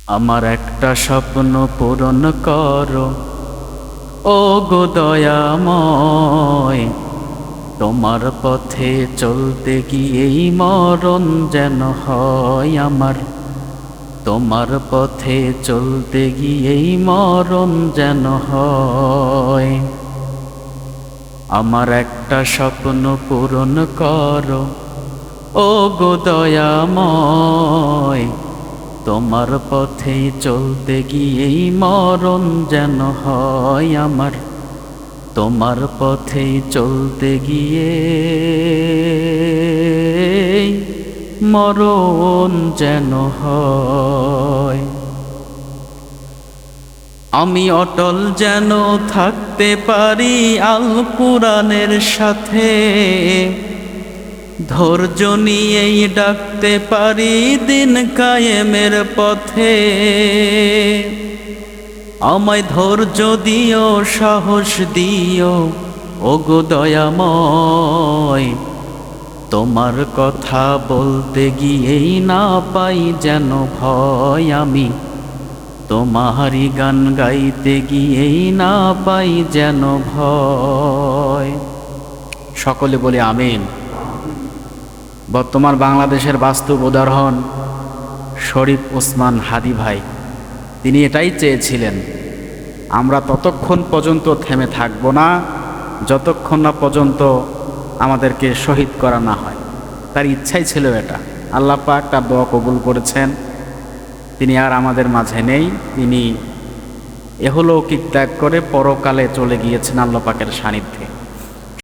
আমার একটা স্বপ্ন পূরণ করো ও গো দয়াময়। তোমার পথে চলতে গিয়েই মরণ যেন হয় আমার। তোমার পথে চলতে গিয়েই মরণ যেন হয়। আমার একটা স্বপ্ন পূরণ করো ও গো দয়াময়। তোমার পথে চলতে গিয়েই মরণ যেন হয় আমার। তোমার পথে চলতে গিয়ে মরণ যেন হয়। আমি অটল যেন থাকতে পারি আল কুরআনের সাথে। ধৈর্য নিয়েই ডাকতে পারি দিন কায়েমের পথে। আমায় ধৈর্য দিও, সাহস দিও ওগো দয়াময়। তোমার কথা বলতে গিয়েই না পাই যেন ভয় আমি। তোমারই গান গাইতে গিয়েই না পাই যেন ভয়। সকলে বলে আমিন। বর্তমান বাংলাদেশের বাস্তব উদাহরণ শরীফ ওসমান হাদি ভাই। তিনি এটাই চেয়েছিলেন, আমরা ততক্ষণ পর্যন্ত থেমে থাকব না যতক্ষণ না পর্যন্ত আমাদেরকে শহীদ করা না হয়। তার ইচ্ছাই ছিল এটা। আল্লাহ পাক তার দোয়া কবুল করেছেন। তিনি আর আমাদের মাঝে নেই। তিনি এহলৌকিক ত্যাগ করে পরকালে চলে গিয়েছেন আল্লাহ পাকের সান্নিধ্যে।